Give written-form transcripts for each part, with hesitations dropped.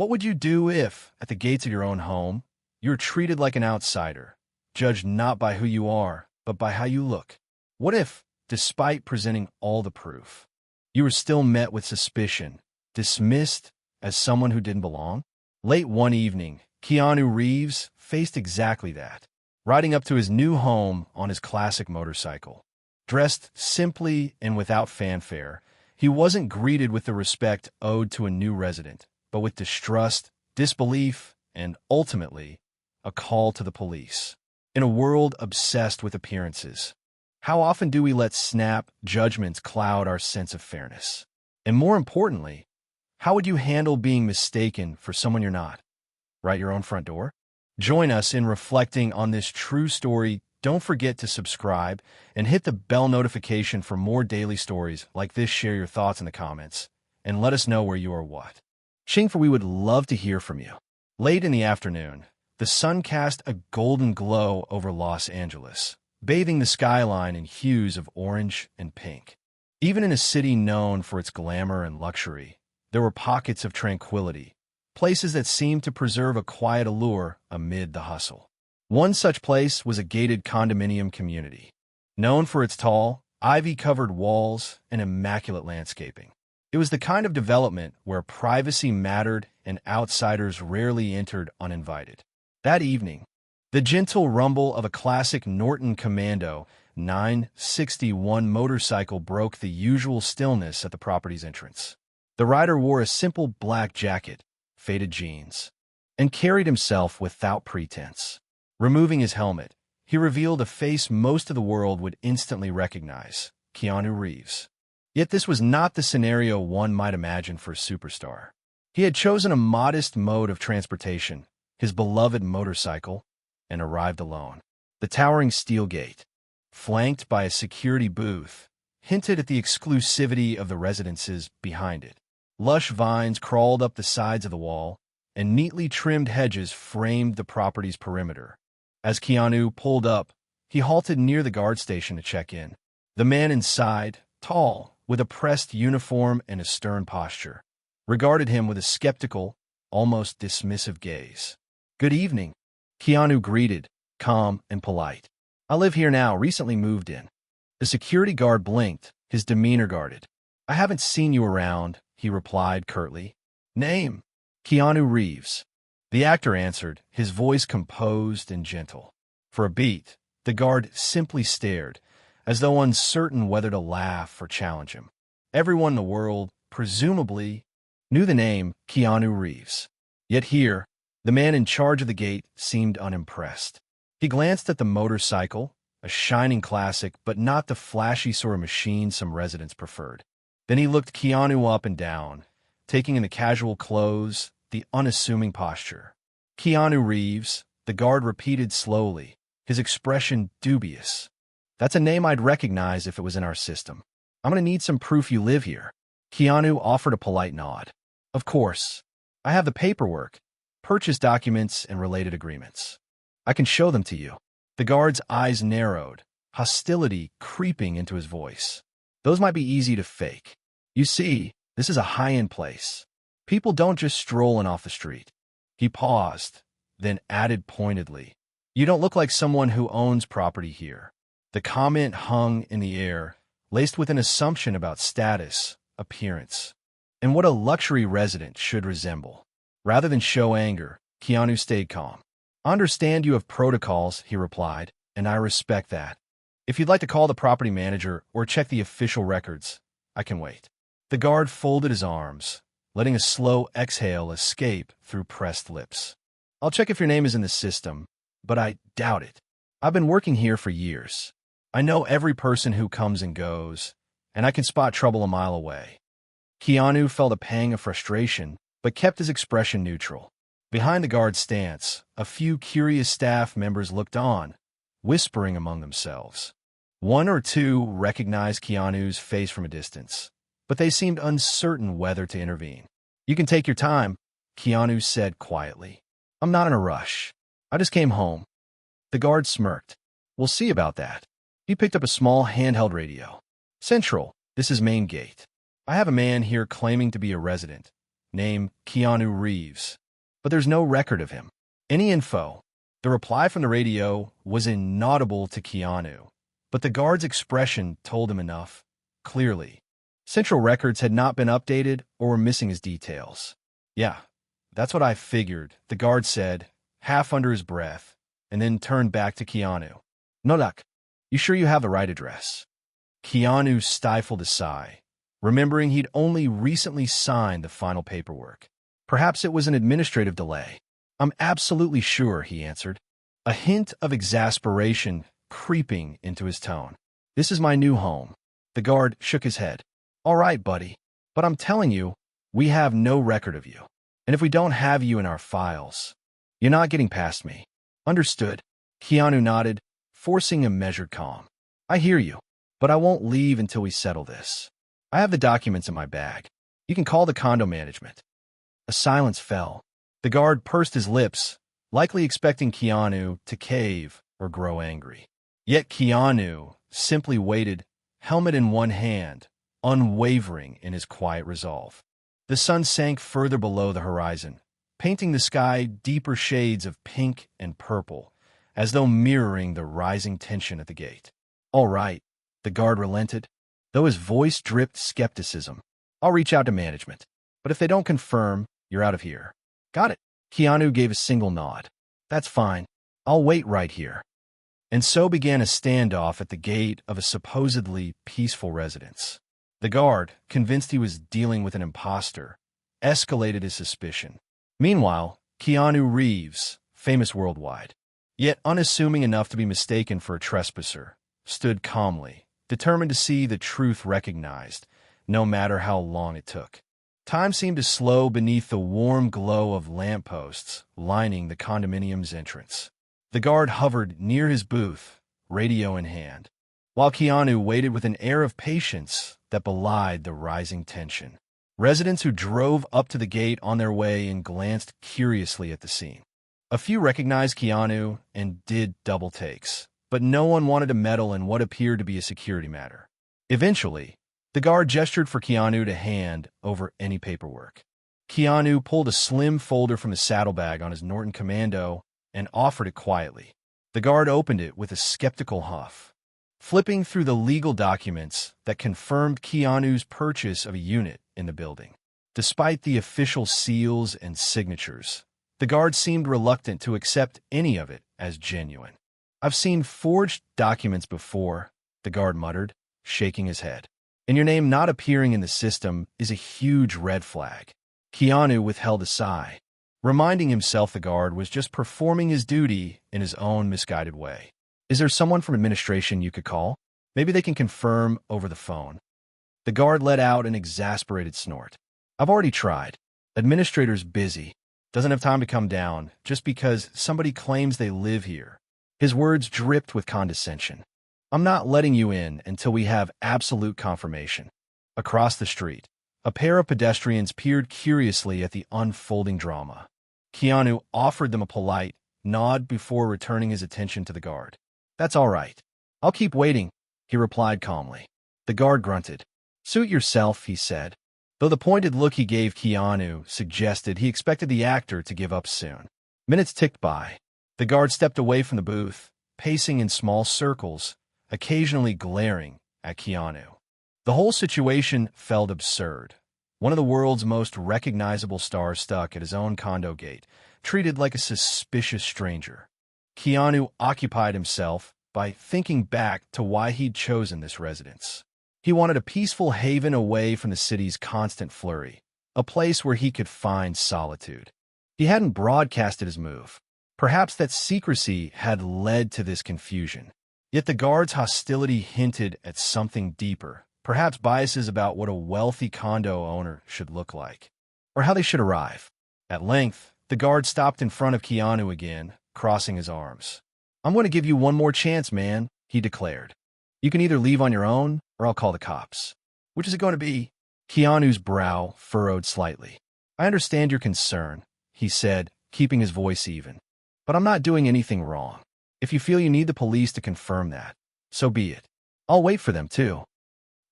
What would you do if, at the gates of your own home, you were treated like an outsider, judged not by who you are, but by how you look? What if, despite presenting all the proof, you were still met with suspicion, dismissed as someone who didn't belong? Late one evening, Keanu Reeves faced exactly that, riding up to his new home on his classic motorcycle. Dressed simply and without fanfare, he wasn't greeted with the respect owed to a new resident, but with distrust, disbelief, and ultimately, a call to the police. In a world obsessed with appearances, how often do we let snap judgments cloud our sense of fairness? And more importantly, how would you handle being mistaken for someone you're not? Right your own front door? Join us in reflecting on this true story. Don't forget to subscribe and hit the bell notification for more daily stories like this. Share your thoughts in the comments and let us know where you are what. For we would love to hear from you. Late in the afternoon, the sun cast a golden glow over Los Angeles, bathing the skyline in hues of orange and pink. Even in a city known for its glamour and luxury, there were pockets of tranquility, places that seemed to preserve a quiet allure amid the hustle. One such place was a gated condominium community, known for its tall, ivy-covered walls and immaculate landscaping. It was the kind of development where privacy mattered and outsiders rarely entered uninvited. That evening, the gentle rumble of a classic Norton Commando 961 motorcycle broke the usual stillness at the property's entrance. The rider wore a simple black jacket, faded jeans, and carried himself without pretense. Removing his helmet, he revealed a face most of the world would instantly recognize: Keanu Reeves. Yet this was not the scenario one might imagine for a superstar. He had chosen a modest mode of transportation, his beloved motorcycle, and arrived alone. The towering steel gate, flanked by a security booth, hinted at the exclusivity of the residences behind it. Lush vines crawled up the sides of the wall, and neatly trimmed hedges framed the property's perimeter. As Keanu pulled up, he halted near the guard station to check in. The man inside, tall, with a pressed uniform and a stern posture, regarded him with a skeptical, almost dismissive gaze. "Good evening," Keanu greeted, calm and polite. "I live here now, recently moved in." The security guard blinked, his demeanor guarded. "I haven't seen you around," he replied curtly. "Name?" "Keanu Reeves." The actor answered, his voice composed and gentle. For a beat, the guard simply stared, as though uncertain whether to laugh or challenge him. Everyone in the world, presumably, knew the name Keanu Reeves. Yet here, the man in charge of the gate seemed unimpressed. He glanced at the motorcycle, a shining classic, but not the flashy sort of machine some residents preferred. Then he looked Keanu up and down, taking in the casual clothes, the unassuming posture. "Keanu Reeves," the guard repeated slowly, his expression dubious. "That's a name I'd recognize if it was in our system. I'm gonna need some proof you live here." Keanu offered a polite nod. "Of course. I have the paperwork, purchase documents, and related agreements. I can show them to you." The guard's eyes narrowed, hostility creeping into his voice. "Those might be easy to fake. You see, this is a high-end place. People don't just stroll in off the street." He paused, then added pointedly, "You don't look like someone who owns property here." The comment hung in the air, laced with an assumption about status, appearance, and what a luxury resident should resemble. Rather than show anger, Keanu stayed calm. "I understand you have protocols," he replied, "and I respect that. If you'd like to call the property manager or check the official records, I can wait." The guard folded his arms, letting a slow exhale escape through pressed lips. "I'll check if your name is in the system, but I doubt it. I've been working here for years. I know every person who comes and goes, and I can spot trouble a mile away." Keanu felt a pang of frustration, but kept his expression neutral. Behind the guard's stance, a few curious staff members looked on, whispering among themselves. One or two recognized Keanu's face from a distance, but they seemed uncertain whether to intervene. "You can take your time," Keanu said quietly. "I'm not in a rush. I just came home." The guard smirked. "We'll see about that." He picked up a small handheld radio. "Central, this is main gate. I have a man here claiming to be a resident, named Keanu Reeves, but there's no record of him. Any info? The reply from the radio was inaudible to Keanu, but the guard's expression told him enough. Clearly, Central Records had not been updated or were missing his details. Yeah, that's what I figured, the guard said, half under his breath, and then turned back to Keanu. No luck. You sure you have the right address? Keanu stifled a sigh, remembering he'd only recently signed the final paperwork. Perhaps it was an administrative delay. I'm absolutely sure, he answered, a hint of exasperation creeping into his tone. This is my new home. The guard shook his head. All right, buddy, but I'm telling you, we have no record of you. And if we don't have you in our files, you're not getting past me. Understood. Keanu nodded, forcing a measured calm. I hear you, but I won't leave until we settle this. I have the documents in my bag. You can call the condo management. A silence fell. The guard pursed his lips, likely expecting Keanu to cave or grow angry. Yet Keanu simply waited, helmet in one hand, unwavering in his quiet resolve. The sun sank further below the horizon, painting the sky deeper shades of pink and purple, as though mirroring the rising tension at the gate. All right, the guard relented, though his voice dripped skepticism. I'll reach out to management, but if they don't confirm, you're out of here. Got it. Keanu gave a single nod. That's fine. I'll wait right here. And so began a standoff at the gate of a supposedly peaceful residence. The guard, convinced he was dealing with an imposter, escalated his suspicion. Meanwhile, Keanu Reeves, famous worldwide, yet unassuming enough to be mistaken for a trespasser, stood calmly, determined to see the truth recognized, no matter how long it took. Time seemed to slow beneath the warm glow of lampposts lining the condominium's entrance. The guard hovered near his booth, radio in hand, while Keanu waited with an air of patience that belied the rising tension. Residents who drove up to the gate on their way and glanced curiously at the scene. A few recognized Keanu and did double takes, but no one wanted to meddle in what appeared to be a security matter. Eventually, the guard gestured for Keanu to hand over any paperwork. Keanu pulled a slim folder from the saddlebag on his Norton Commando and offered it quietly. The guard opened it with a skeptical huff, flipping through the legal documents that confirmed Keanu's purchase of a unit in the building. Despite the official seals and signatures, the guard seemed reluctant to accept any of it as genuine. I've seen forged documents before, the guard muttered, shaking his head. And your name not appearing in the system is a huge red flag. Keanu withheld a sigh, reminding himself the guard was just performing his duty in his own misguided way. Is there someone from administration you could call? Maybe they can confirm over the phone. The guard let out an exasperated snort. I've already tried. Administrator's busy. Doesn't have time to come down just because somebody claims they live here. His words dripped with condescension. I'm not letting you in until we have absolute confirmation. Across the street, a pair of pedestrians peered curiously at the unfolding drama. Keanu offered them a polite nod before returning his attention to the guard. That's all right. I'll keep waiting, he replied calmly. The guard grunted. Suit yourself, he said, though the pointed look he gave Keanu suggested he expected the actor to give up soon. Minutes ticked by. The guard stepped away from the booth, pacing in small circles, occasionally glaring at Keanu. The whole situation felt absurd. One of the world's most recognizable stars stuck at his own condo gate, treated like a suspicious stranger. Keanu occupied himself by thinking back to why he'd chosen this residence. He wanted a peaceful haven away from the city's constant flurry, a place where he could find solitude. He hadn't broadcasted his move. Perhaps that secrecy had led to this confusion. Yet the guard's hostility hinted at something deeper, perhaps biases about what a wealthy condo owner should look like, or how they should arrive. At length, the guard stopped in front of Keanu again, crossing his arms. I'm going to give you one more chance, man, he declared. You can either leave on your own, or I'll call the cops. Which is it going to be? Keanu's brow furrowed slightly. I understand your concern, he said, keeping his voice even. But I'm not doing anything wrong. If you feel you need the police to confirm that, so be it. I'll wait for them, too.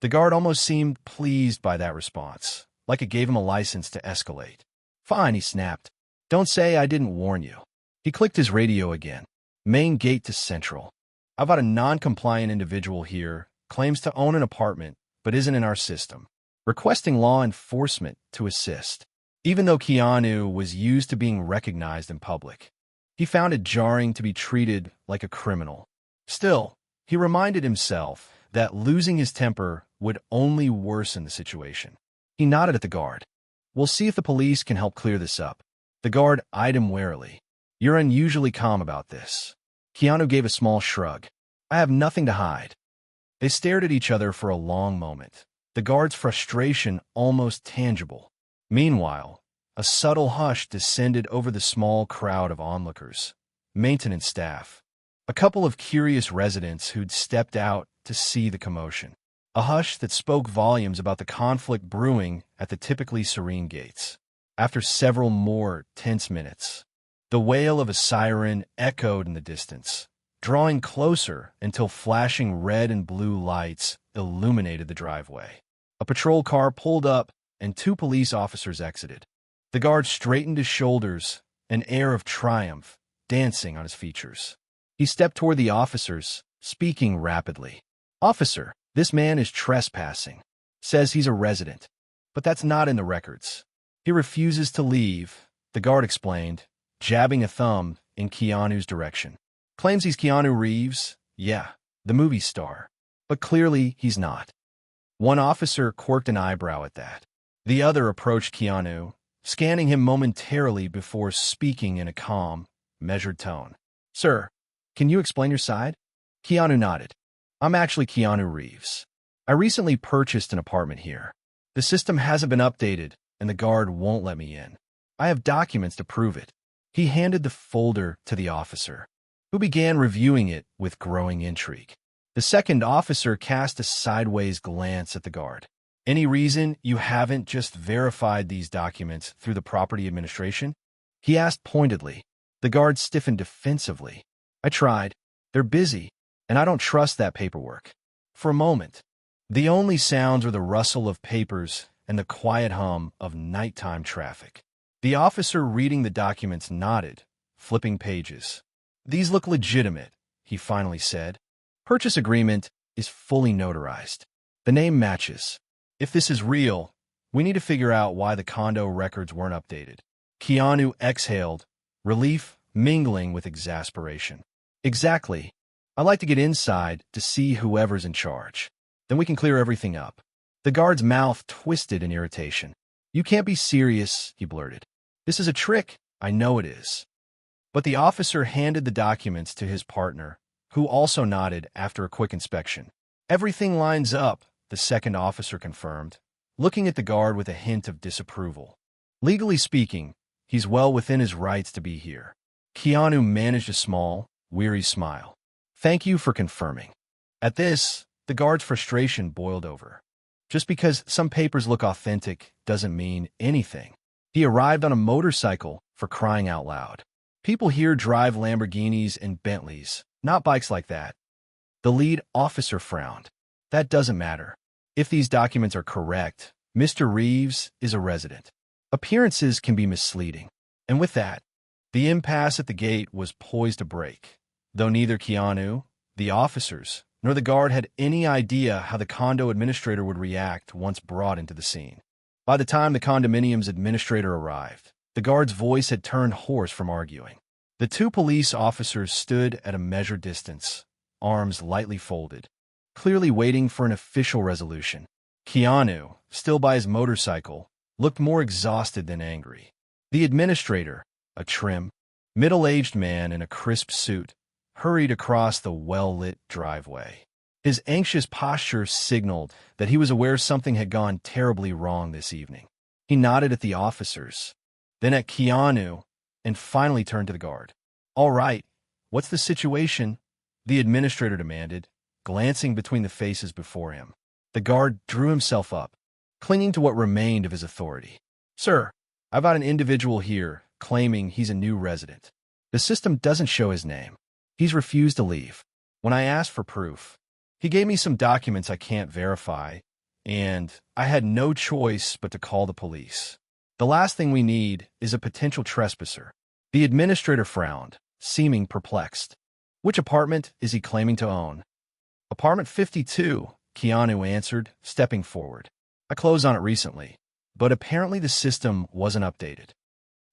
The guard almost seemed pleased by that response, like it gave him a license to escalate. Fine, he snapped. Don't say I didn't warn you. He clicked his radio again. Main gate to Central. I've got a non-compliant individual here, claims to own an apartment, but isn't in our system. Requesting law enforcement to assist. Even though Keanu was used to being recognized in public, he found it jarring to be treated like a criminal. Still, he reminded himself that losing his temper would only worsen the situation. He nodded at the guard. We'll see if the police can help clear this up. The guard eyed him warily. You're unusually calm about this. Keanu gave a small shrug. I have nothing to hide. They stared at each other for a long moment, the guard's frustration almost tangible. Meanwhile, a subtle hush descended over the small crowd of onlookers, maintenance staff, a couple of curious residents who'd stepped out to see the commotion. A hush that spoke volumes about the conflict brewing at the typically serene gates. After several more tense minutes, the wail of a siren echoed in the distance, drawing closer until flashing red and blue lights illuminated the driveway. A patrol car pulled up and 2 police officers exited. The guard straightened his shoulders, an air of triumph dancing on his features. He stepped toward the officers, speaking rapidly. Officer, this man is trespassing. Says he's a resident. But that's not in the records. He refuses to leave, the guard explained, jabbing a thumb in Keanu's direction. Claims he's Keanu Reeves. Yeah, the movie star. But clearly he's not. One officer quirked an eyebrow at that. The other approached Keanu, scanning him momentarily before speaking in a calm, measured tone. Sir, can you explain your side? Keanu nodded. I'm actually Keanu Reeves. I recently purchased an apartment here. The system hasn't been updated, and the guard won't let me in. I have documents to prove it. He handed the folder to the officer, who began reviewing it with growing intrigue. The second officer cast a sideways glance at the guard. Any reason you haven't just verified these documents through the property administration? He asked pointedly. The guard stiffened defensively. I tried. They're busy, and I don't trust that paperwork. For a moment, the only sounds were the rustle of papers and the quiet hum of nighttime traffic. The officer reading the documents nodded, flipping pages. These look legitimate, he finally said. Purchase agreement is fully notarized. The name matches. If this is real, we need to figure out why the condo records weren't updated. Keanu exhaled, relief mingling with exasperation. Exactly. I'd like to get inside to see whoever's in charge. Then we can clear everything up. The guard's mouth twisted in irritation. You can't be serious, he blurted. This is a trick. I know it is. But the officer handed the documents to his partner, who also nodded after a quick inspection. Everything lines up, the second officer confirmed, looking at the guard with a hint of disapproval. Legally speaking, he's well within his rights to be here. Keanu managed a small, weary smile. Thank you for confirming. At this, the guard's frustration boiled over. Just because some papers look authentic doesn't mean anything. He arrived on a motorcycle, for crying out loud. People here drive Lamborghinis and Bentleys, not bikes like that. The lead officer frowned. That doesn't matter. If these documents are correct, Mr. Reeves is a resident. Appearances can be misleading. And with that, the impasse at the gate was poised to break, though neither Keanu, the officers, nor the guard had any idea how the condo administrator would react once brought into the scene. By the time the condominium's administrator arrived, the guard's voice had turned hoarse from arguing. The 2 police officers stood at a measured distance, arms lightly folded, clearly waiting for an official resolution. Keanu, still by his motorcycle, looked more exhausted than angry. The administrator, a trim, middle-aged man in a crisp suit, hurried across the well-lit driveway. His anxious posture signaled that he was aware something had gone terribly wrong this evening. He nodded at the officers, then at Keanu, and finally turned to the guard. All right, what's the situation? The administrator demanded, glancing between the faces before him. The guard drew himself up, clinging to what remained of his authority. Sir, I've got an individual here claiming he's a new resident. The system doesn't show his name. He's refused to leave. When I asked for proof, he gave me some documents I can't verify, and I had no choice but to call the police. The last thing we need is a potential trespasser. The administrator frowned, seeming perplexed. Which apartment is he claiming to own? Apartment 52, Keanu answered, stepping forward. I closed on it recently, but apparently the system wasn't updated.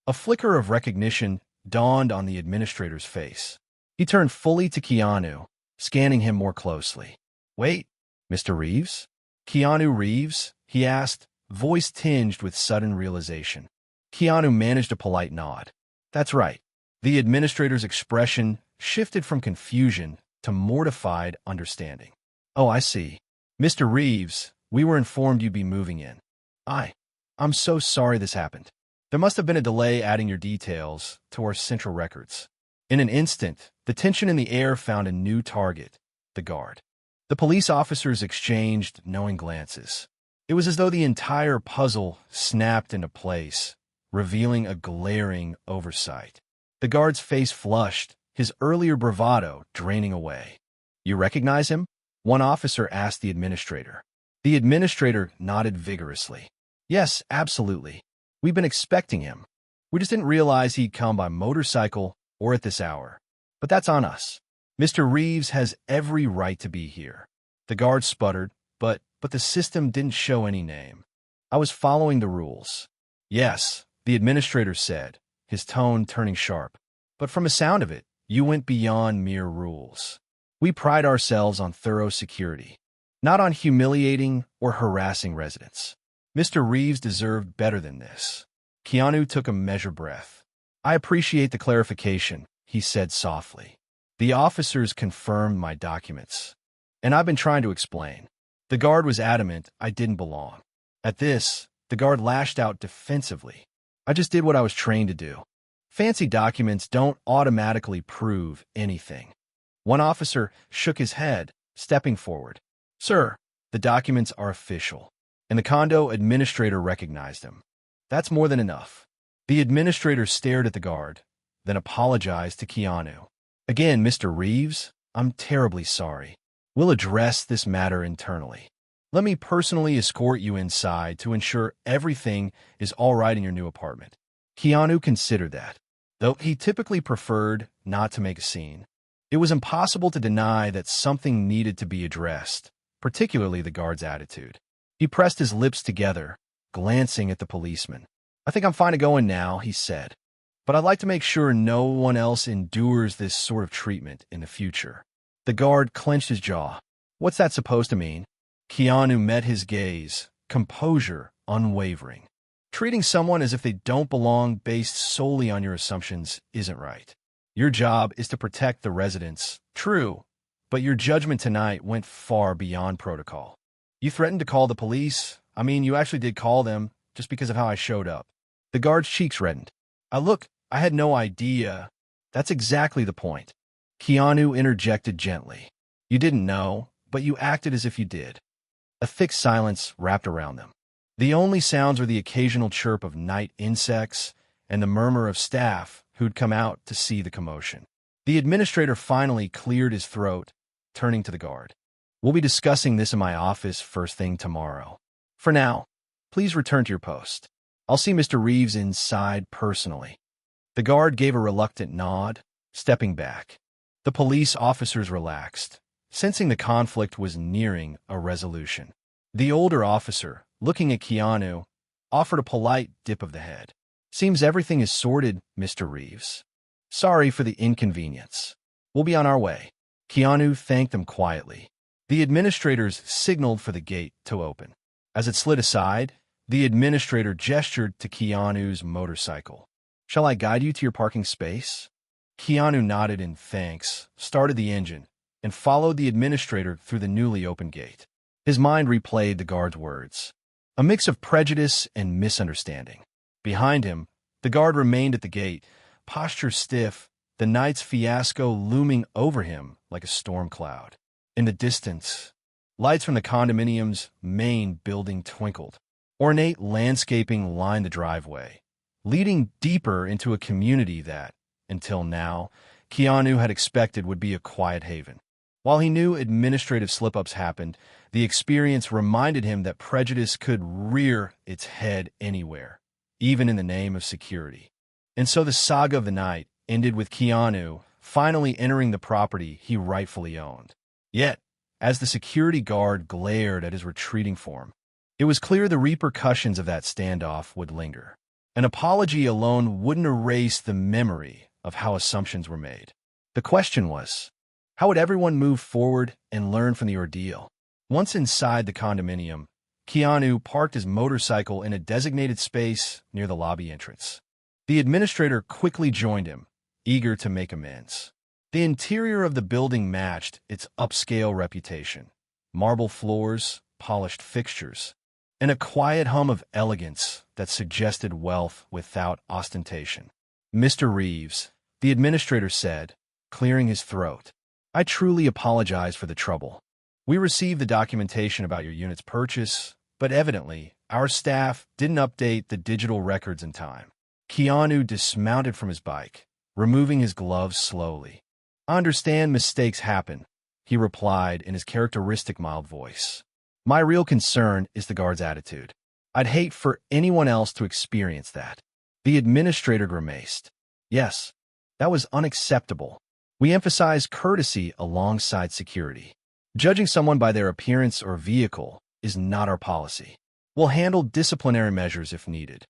A flicker of recognition dawned on the administrator's face. He turned fully to Keanu, scanning him more closely. Wait, Mr. Reeves? Keanu Reeves? He asked, voice tinged with sudden realization. Keanu managed a polite nod. That's right. The administrator's expression shifted from confusion to mortified understanding. Oh, I see. Mr. Reeves, we were informed you'd be moving in. I'm so sorry this happened. There must have been a delay adding your details to our central records. In an instant, the tension in the air found a new target, the guard. The police officers exchanged knowing glances. It was as though the entire puzzle snapped into place, revealing a glaring oversight. The guard's face flushed, his earlier bravado draining away. You recognize him? One officer asked the administrator. The administrator nodded vigorously. Yes, absolutely. We've been expecting him. We just didn't realize he'd come by motorcycle or at this hour. But that's on us. Mr. Reeves has every right to be here. The guard sputtered, but the system didn't show any name. I was following the rules. Yes, the administrator said, his tone turning sharp. But from the sound of it, you went beyond mere rules. We pride ourselves on thorough security, not on humiliating or harassing residents. Mr. Reeves deserved better than this. Keanu took a measured breath. I appreciate the clarification, he said softly. The officers confirmed my documents, and I've been trying to explain. The guard was adamant I didn't belong. At this, the guard lashed out defensively. I just did what I was trained to do. Fancy documents don't automatically prove anything. One officer shook his head, stepping forward. Sir, the documents are official, and the condo administrator recognized him. That's more than enough. The administrator stared at the guard, then apologized to Keanu. Again, Mr. Reeves, I'm terribly sorry. We'll address this matter internally. Let me personally escort you inside to ensure everything is all right in your new apartment. Keanu considered that, though he typically preferred not to make a scene. It was impossible to deny that something needed to be addressed, particularly the guard's attitude. He pressed his lips together, glancing at the policeman. I think I'm fine to go in now, he said. But I'd like to make sure no one else endures this sort of treatment in the future. The guard clenched his jaw. What's that supposed to mean? Keanu met his gaze, composure unwavering. Treating someone as if they don't belong based solely on your assumptions isn't right. Your job is to protect the residents, true, but your judgment tonight went far beyond protocol. You threatened to call the police. I mean, you actually did call them just because of how I showed up. The guard's cheeks reddened. I had no idea. That's exactly the point. Keanu interjected gently. You didn't know, but you acted as if you did. A thick silence wrapped around them. The only sounds were the occasional chirp of night insects and the murmur of staff who'd come out to see the commotion. The administrator finally cleared his throat, turning to the guard. We'll be discussing this in my office first thing tomorrow. For now, please return to your post. I'll see Mr. Reeves inside personally. The guard gave a reluctant nod, stepping back. The police officers relaxed, sensing the conflict was nearing a resolution. The older officer, looking at Keanu, offered a polite dip of the head. Seems everything is sorted, Mr. Reeves. Sorry for the inconvenience. We'll be on our way. Keanu thanked them quietly. The administrators signaled for the gate to open. As it slid aside, the administrator gestured to Keanu's motorcycle. Shall I guide you to your parking space? Keanu nodded in thanks, started the engine, and followed the administrator through the newly opened gate. His mind replayed the guard's words. A mix of prejudice and misunderstanding. Behind him, the guard remained at the gate, posture stiff, the night's fiasco looming over him like a storm cloud. In the distance, lights from the condominium's main building twinkled. Ornate landscaping lined the driveway, leading deeper into a community that, until now, Keanu had expected would be a quiet haven. While he knew administrative slip-ups happened, the experience reminded him that prejudice could rear its head anywhere, even in the name of security. And so the saga of the night ended with Keanu finally entering the property he rightfully owned. Yet, as the security guard glared at his retreating form, it was clear the repercussions of that standoff would linger. An apology alone wouldn't erase the memory of how assumptions were made. The question was, how would everyone move forward and learn from the ordeal? Once inside the condominium, Keanu parked his motorcycle in a designated space near the lobby entrance. The administrator quickly joined him, eager to make amends. The interior of the building matched its upscale reputation: marble floors, polished fixtures, and a quiet hum of elegance that suggested wealth without ostentation. "Mr. Reeves," the administrator said, clearing his throat, "I truly apologize for the trouble. We received the documentation about your unit's purchase, but evidently, our staff didn't update the digital records in time." Keanu dismounted from his bike, removing his gloves slowly. "I understand mistakes happen," he replied in his characteristic mild voice. "My real concern is the guard's attitude. I'd hate for anyone else to experience that." The administrator grimaced. "Yes, that was unacceptable. We emphasize courtesy alongside security. Judging someone by their appearance or vehicle is not our policy. We'll handle disciplinary measures if needed."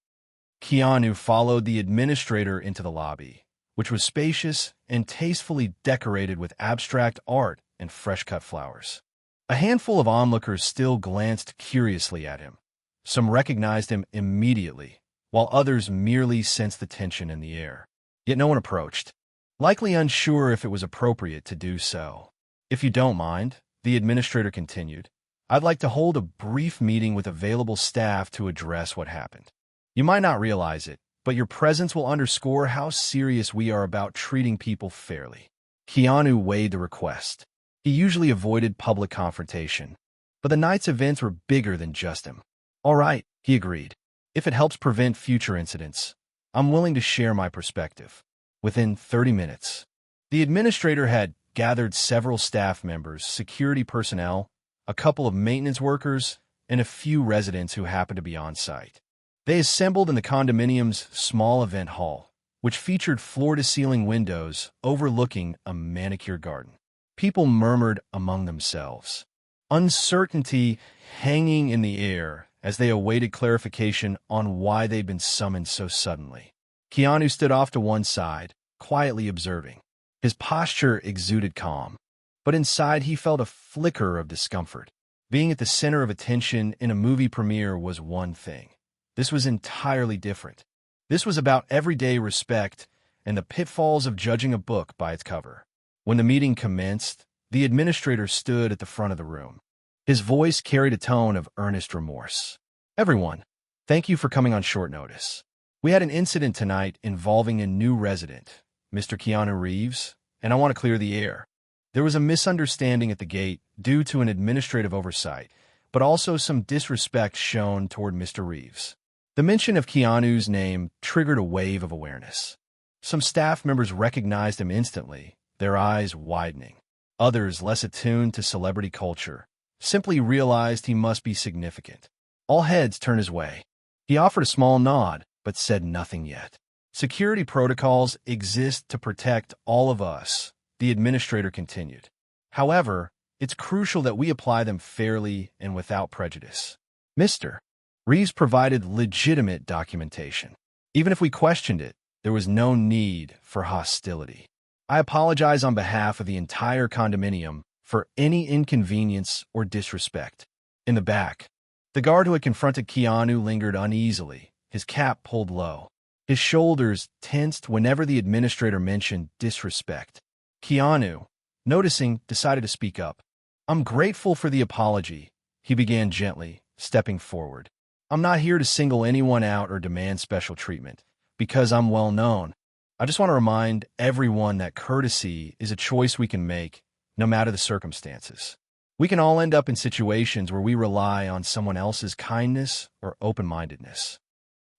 Keanu followed the administrator into the lobby, which was spacious and tastefully decorated with abstract art and fresh-cut flowers. A handful of onlookers still glanced curiously at him. Some recognized him immediately, while others merely sensed the tension in the air. Yet no one approached, likely unsure if it was appropriate to do so. "If you don't mind," the administrator continued, "I'd like to hold a brief meeting with available staff to address what happened. You might not realize it, but your presence will underscore how serious we are about treating people fairly." Keanu weighed the request. He usually avoided public confrontation, but the night's events were bigger than just him. "All right," he agreed. "If it helps prevent future incidents, I'm willing to share my perspective." Within 30 minutes, the administrator had gathered several staff members, security personnel, a couple of maintenance workers, and a few residents who happened to be on site. They assembled in the condominium's small event hall, which featured floor-to-ceiling windows overlooking a manicured garden. People murmured among themselves, uncertainty hanging in the air as they awaited clarification on why they'd been summoned so suddenly. Keanu stood off to one side, quietly observing. His posture exuded calm, but inside he felt a flicker of discomfort. Being at the center of attention in a movie premiere was one thing. This was entirely different. This was about everyday respect and the pitfalls of judging a book by its cover. When the meeting commenced, the administrator stood at the front of the room. His voice carried a tone of earnest remorse. "Everyone, thank you for coming on short notice. We had an incident tonight involving a new resident, Mr. Keanu Reeves, and I want to clear the air. There was a misunderstanding at the gate due to an administrative oversight, but also some disrespect shown toward Mr. Reeves." The mention of Keanu's name triggered a wave of awareness. Some staff members recognized him instantly, their eyes widening. Others, less attuned to celebrity culture, simply realized he must be significant. All heads turned his way. He offered a small nod, but said nothing yet. "Security protocols exist to protect all of us," the administrator continued. "However, it's crucial that we apply them fairly and without prejudice. Mr. Reeves provided legitimate documentation. Even if we questioned it, there was no need for hostility. I apologize on behalf of the entire condominium for any inconvenience or disrespect." In the back, the guard who had confronted Keanu lingered uneasily, his cap pulled low. His shoulders tensed whenever the administrator mentioned disrespect. Keanu, noticing, decided to speak up. "I'm grateful for the apology," he began gently, stepping forward. "I'm not here to single anyone out or demand special treatment, because I'm well known. I just want to remind everyone that courtesy is a choice we can make, no matter the circumstances. We can all end up in situations where we rely on someone else's kindness or open-mindedness."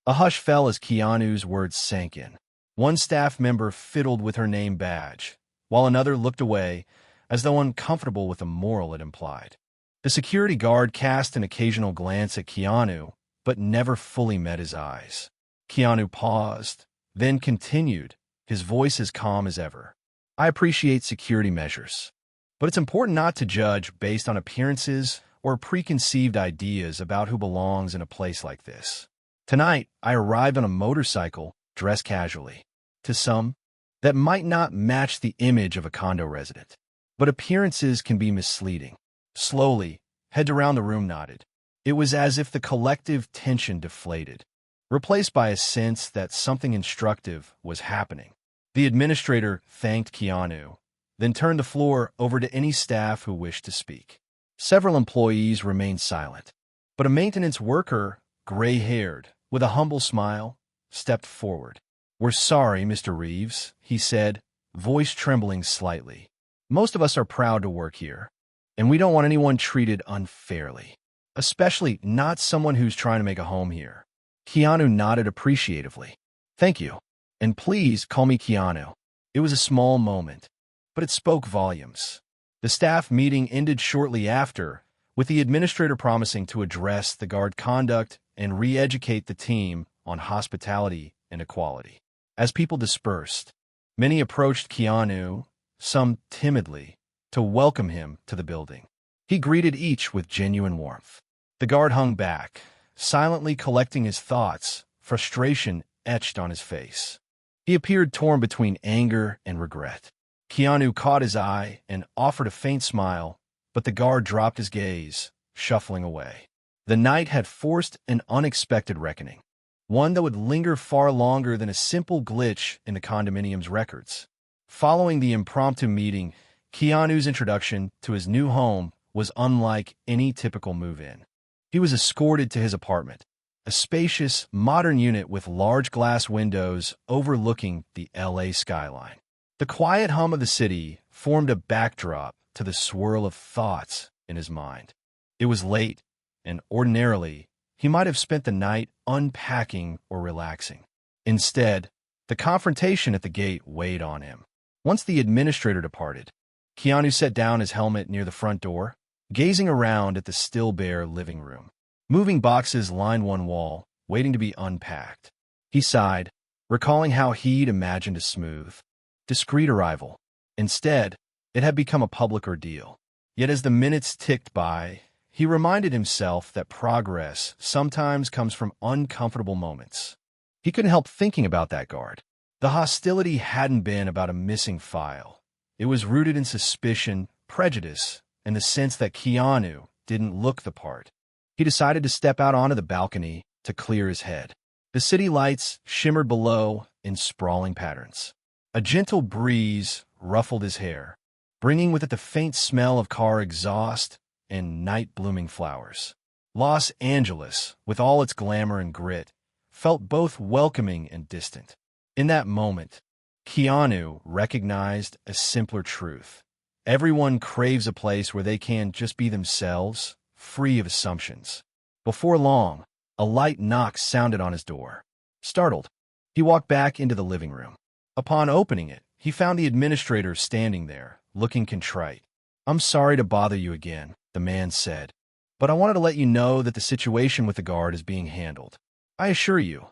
A hush fell as Keanu's words sank in. One staff member fiddled with her name badge, while another looked away, as though uncomfortable with the moral it implied. The security guard cast an occasional glance at Keanu, but never fully met his eyes. Keanu paused, then continued, his voice as calm as ever. I appreciate security measures, but it's important not to judge based on appearances or preconceived ideas about who belongs in a place like this. Tonight, I arrived on a motorcycle, dressed casually. To some, that might not match the image of a condo resident. But appearances can be misleading. Slowly, head around the room nodded. It was as if the collective tension deflated, replaced by a sense that something instructive was happening. The administrator thanked Keanu, then turned the floor over to any staff who wished to speak. Several employees remained silent, but a maintenance worker, gray-haired, with a humble smile, stepped forward. "We're sorry, Mr. Reeves," he said, voice trembling slightly. "Most of us are proud to work here, and we don't want anyone treated unfairly, especially not someone who's trying to make a home here." Keanu nodded appreciatively. "Thank you, and please call me Keanu." It was a small moment, but it spoke volumes. The staff meeting ended shortly after, with the administrator promising to address the guard conduct and re-educate the team on hospitality and equality. As people dispersed, many approached Keanu, some timidly, to welcome him to the building. He greeted each with genuine warmth. The guard hung back, silently collecting his thoughts, frustration etched on his face. He appeared torn between anger and regret. Keanu caught his eye and offered a faint smile, but the guard dropped his gaze, shuffling away. The night had forced an unexpected reckoning, one that would linger far longer than a simple glitch in the condominium's records. Following the impromptu meeting, Keanu's introduction to his new home was unlike any typical move-in. He was escorted to his apartment, a spacious, modern unit with large glass windows overlooking the LA skyline. The quiet hum of the city formed a backdrop to the swirl of thoughts in his mind. It was late, and ordinarily, he might have spent the night unpacking or relaxing. Instead, the confrontation at the gate weighed on him. Once the administrator departed, Keanu set down his helmet near the front door, gazing around at the still bare living room. Moving boxes lined one wall, waiting to be unpacked. He sighed, recalling how he'd imagined a smooth, discreet arrival. Instead, it had become a public ordeal. Yet as the minutes ticked by, he reminded himself that progress sometimes comes from uncomfortable moments. He couldn't help thinking about that guard. The hostility hadn't been about a missing file. It was rooted in suspicion, prejudice, and the sense that Keanu didn't look the part. He decided to step out onto the balcony to clear his head. The city lights shimmered below in sprawling patterns. A gentle breeze ruffled his hair, bringing with it the faint smell of car exhaust and night-blooming flowers. Los Angeles, with all its glamour and grit, felt both welcoming and distant. In that moment, Keanu recognized a simpler truth. Everyone craves a place where they can just be themselves, free of assumptions. Before long, a light knock sounded on his door. Startled, he walked back into the living room. Upon opening it, he found the administrator standing there, looking contrite. "I'm sorry to bother you again," the man said, "but I wanted to let you know that the situation with the guard is being handled. I assure you,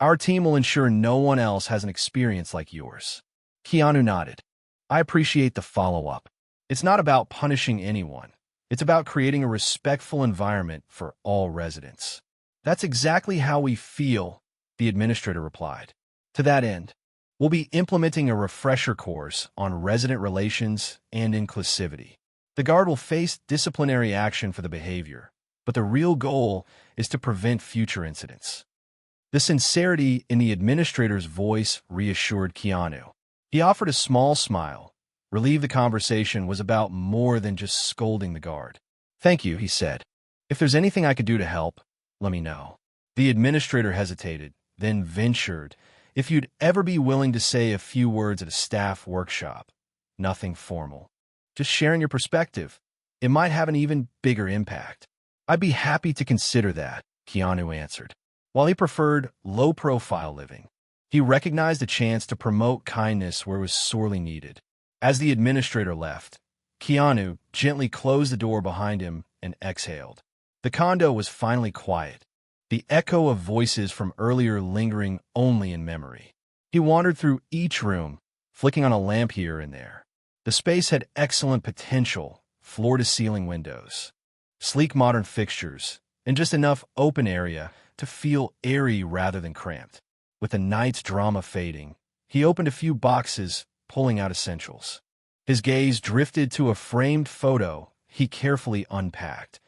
our team will ensure no one else has an experience like yours." Keanu nodded. "I appreciate the follow-up. It's not about punishing anyone. It's about creating a respectful environment for all residents." "That's exactly how we feel," the administrator replied. "To that end, we'll be implementing a refresher course on resident relations and inclusivity. The guard will face disciplinary action for the behavior, but the real goal is to prevent future incidents." The sincerity in the administrator's voice reassured Keanu. He offered a small smile, relieved the conversation was about more than just scolding the guard. "Thank you," he said. "If there's anything I could do to help, let me know." The administrator hesitated, then ventured, "If you'd ever be willing to say a few words at a staff workshop, nothing formal. Just sharing your perspective. It might have an even bigger impact." "I'd be happy to consider that," Keanu answered. While he preferred low-profile living, he recognized a chance to promote kindness where it was sorely needed. As the administrator left, Keanu gently closed the door behind him and exhaled. The condo was finally quiet, the echo of voices from earlier lingering only in memory. He wandered through each room, flicking on a lamp here and there. The space had excellent potential, floor-to-ceiling windows, sleek modern fixtures, and just enough open area to feel airy rather than cramped. With the night's drama fading, he opened a few boxes, pulling out essentials. His gaze drifted to a framed photo he carefully unpacked,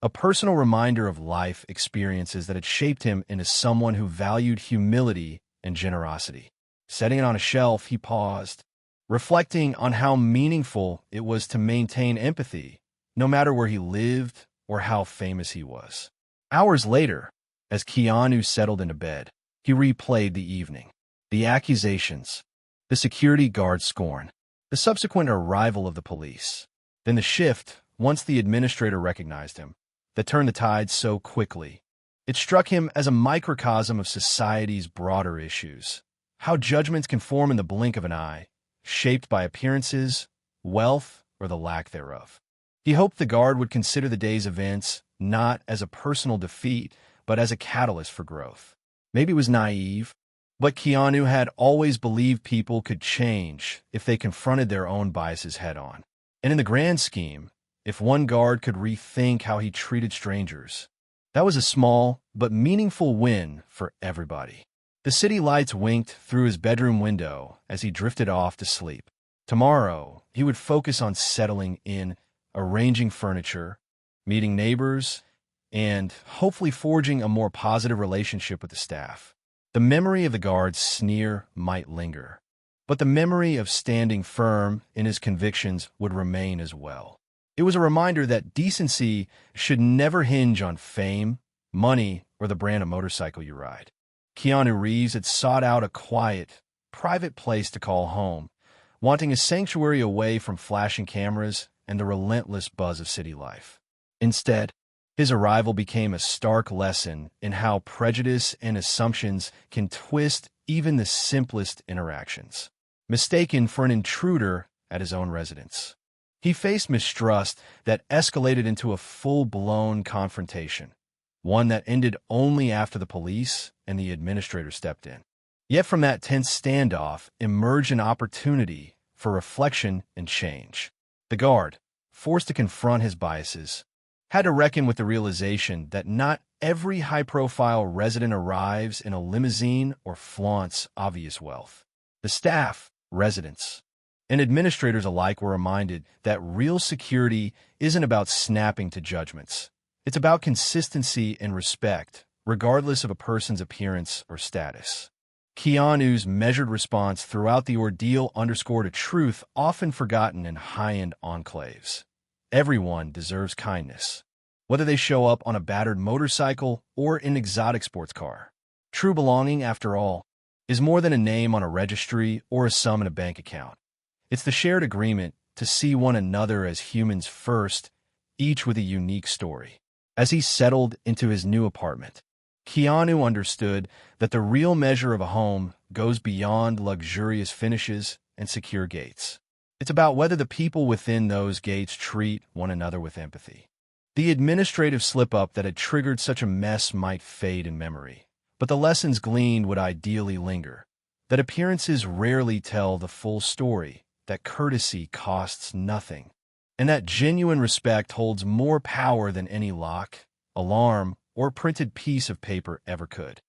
a personal reminder of life experiences that had shaped him into someone who valued humility and generosity. Setting it on a shelf, he paused, reflecting on how meaningful it was to maintain empathy, no matter where he lived or how famous he was. Hours later, as Keanu settled into bed, he replayed the evening. The accusations, the security guard's scorn, the subsequent arrival of the police, then the shift once the administrator recognized him, that turned the tide so quickly. It struck him as a microcosm of society's broader issues, how judgments can form in the blink of an eye, shaped by appearances, wealth, or the lack thereof. He hoped the guard would consider the day's events not as a personal defeat, but as a catalyst for growth. Maybe it was naive, but Keanu had always believed people could change if they confronted their own biases head-on. And in the grand scheme, if one guard could rethink how he treated strangers, that was a small but meaningful win for everybody. The city lights winked through his bedroom window as he drifted off to sleep. Tomorrow, he would focus on settling in, arranging furniture, meeting neighbors, and hopefully forging a more positive relationship with the staff. The memory of the guard's sneer might linger, but the memory of standing firm in his convictions would remain as well. It was a reminder that decency should never hinge on fame, money, or the brand of motorcycle you ride. Keanu Reeves had sought out a quiet, private place to call home, wanting a sanctuary away from flashing cameras and the relentless buzz of city life. Instead, his arrival became a stark lesson in how prejudice and assumptions can twist even the simplest interactions. Mistaken for an intruder at his own residence, he faced mistrust that escalated into a full-blown confrontation, one that ended only after the police and the administrator stepped in. Yet from that tense standoff emerged an opportunity for reflection and change. The guard, forced to confront his biases, had to reckon with the realization that not every high-profile resident arrives in a limousine or flaunts obvious wealth. The staff, residents, and administrators alike were reminded that real security isn't about snapping to judgments. It's about consistency and respect, regardless of a person's appearance or status. Keanu's measured response throughout the ordeal underscored a truth often forgotten in high-end enclaves. Everyone deserves kindness, whether they show up on a battered motorcycle or an exotic sports car. True belonging, after all, is more than a name on a registry or a sum in a bank account. It's the shared agreement to see one another as humans first, each with a unique story. As he settled into his new apartment, Keanu understood that the real measure of a home goes beyond luxurious finishes and secure gates. It's about whether the people within those gates treat one another with empathy. The administrative slip-up that had triggered such a mess might fade in memory, but the lessons gleaned would ideally linger. That appearances rarely tell the full story, that courtesy costs nothing, and that genuine respect holds more power than any lock, alarm, or printed piece of paper ever could.